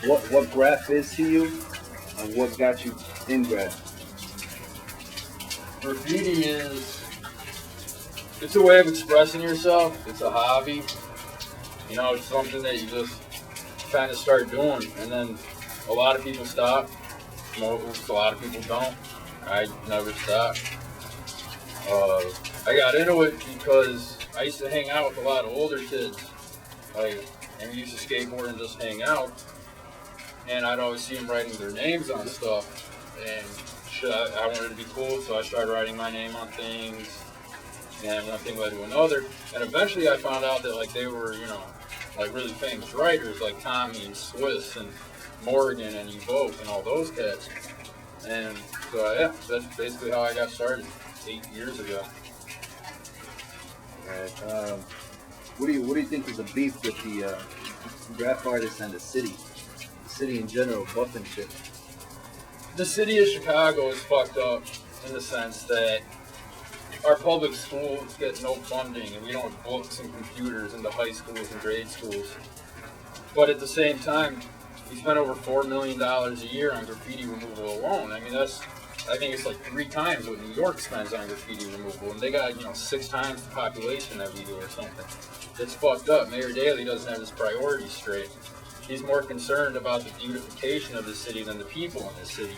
what graff is to you, and what got you in graff? Graffiti it's a way of expressing yourself. It's a hobby. You know, it's something that you just kind of start doing, and then a lot of people stop. A lot of people don't. I never stopped. I got into it because I used to hang out with a lot of older kids, and we used to skateboard and just hang out. And I'd always see them writing their names on stuff, and I wanted to be cool, so I started writing my name on things, and one thing led to another, and eventually I found out that they were, really famous writers like Tommy and Swiss and Morgan and Evoke and all those cats, and so yeah, that's basically how I got started 8 years ago. Right. What do you think is the beef with the graff artists and the city in general, buffing shit? The city of Chicago is fucked up in the sense that our public schools get no funding, and we don't have books and computers in the high schools and grade schools. But at the same time, we spend over $4 million a year on graffiti removal alone. I mean, I think it's like 3 times what New York spends on graffiti removal, and they got 6 times the population that we do or something. It's fucked up. Mayor Daley doesn't have his priorities straight. He's more concerned about the beautification of the city than the people in the city.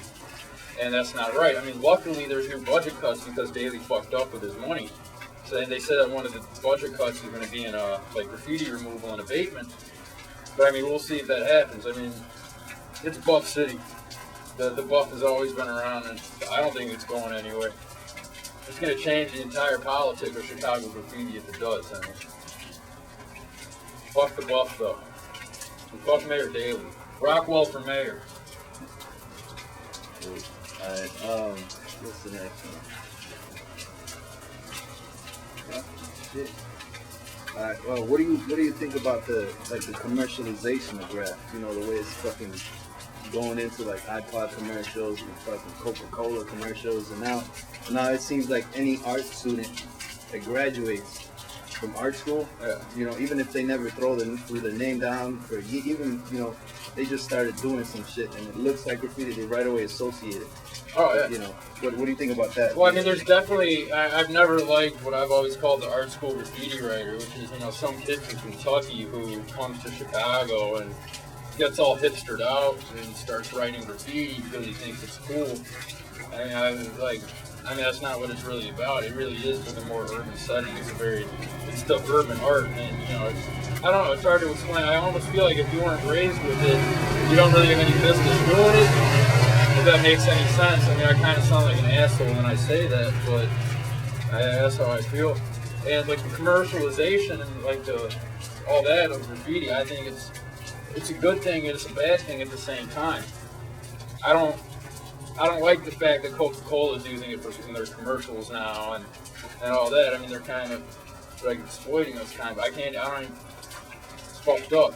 And that's not right. I mean, luckily there's new budget cuts because Daley fucked up with his money. So they said that one of the budget cuts is going to be in graffiti removal and abatement. But I mean, we'll see if that happens. I mean, it's Buff City. The Buff has always been around, and I don't think it's going anywhere. It's going to change the entire politics of Chicago graffiti if it does. I mean, fuck the Buff though. And fuck Mayor Daley. Rockwell for mayor. Alright, what's the next one? Shit. Alright, well, what do you think about the commercialization of graff? You know, the way it's fucking going into iPod commercials and fucking Coca-Cola commercials, and now it seems like any art student that graduates from art school, even if they never threw their name down, or even, they just started doing some shit and it looks like graffiti, they right away associate it. Oh, yeah. What do you think about that? Well, I mean, there's definitely, I've never liked what I've always called the art school graffiti writer, which is, some kid from Kentucky who comes to Chicago and gets all hipstered out and starts writing graffiti because he thinks it's cool. I mean, that's not what it's really about. It really is for the more urban setting. It's the urban art, and I don't know. It's hard to explain. I almost feel like if you weren't raised with it, you don't really have any business doing it. If that makes any sense. I mean, I kind of sound like an asshole when I say that, but that's how I feel. And the commercialization and all that of graffiti, I think it's a good thing and it's a bad thing at the same time. I don't like the fact that Coca-Cola is using it in their commercials now and all that. I mean, they're kind of exploiting us kind of. It's fucked up.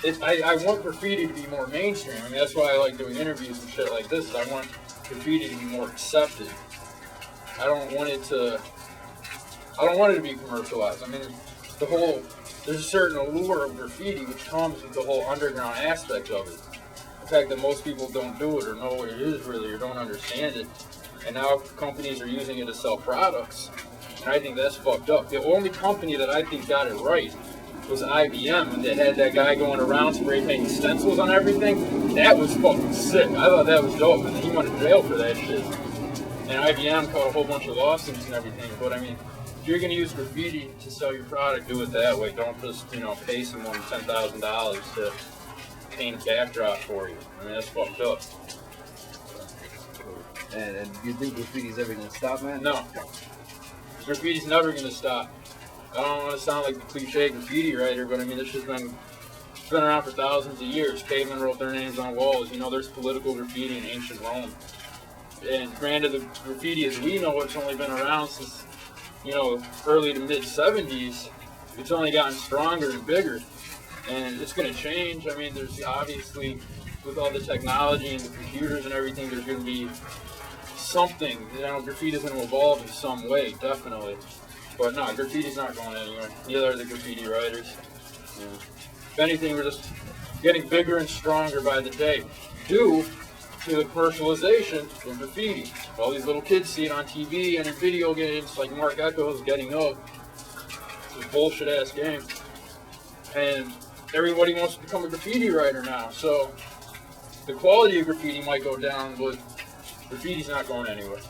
I want graffiti to be more mainstream. I mean, that's why I like doing interviews and shit like this. I want graffiti to be more accepted. I don't want it to be commercialized. I mean, there's a certain allure of graffiti which comes with the whole underground aspect of it. The fact that most people don't do it or know what it is really or don't understand it. And now companies are using it to sell products. And I think that's fucked up. The only company that I think got it right was IBM, and they had that guy going around spray painting stencils on everything. That was fucking sick. I thought that was dope, and then he went to jail for that shit. And IBM caught a whole bunch of lawsuits and everything. But I mean, if you're gonna use graffiti to sell your product, do it that way. Don't just pay someone $10,000 to paint a backdrop for you. I mean, that's fucked up. And you think graffiti's ever gonna stop, man? No. Graffiti's never gonna stop. I don't want to sound like the cliche graffiti writer, but I mean, it's been around for thousands of years. Cavemen wrote their names on walls. There's political graffiti in ancient Rome. And granted, the graffiti as we know it's only been around since, early to mid-70s. It's only gotten stronger and bigger. And it's going to change. I mean, there's obviously, with all the technology and the computers and everything, there's going to be something. Graffiti's going to evolve in some way, definitely. But no, graffiti's not going anywhere. Neither are the graffiti writers. If anything, we're just getting bigger and stronger by the day, due to the commercialization of graffiti. All these little kids see it on TV and in video games, like Mark Echo's Getting Up. It's a bullshit ass game. And everybody wants to become a graffiti writer now, so the quality of graffiti might go down, but graffiti's not going anywhere.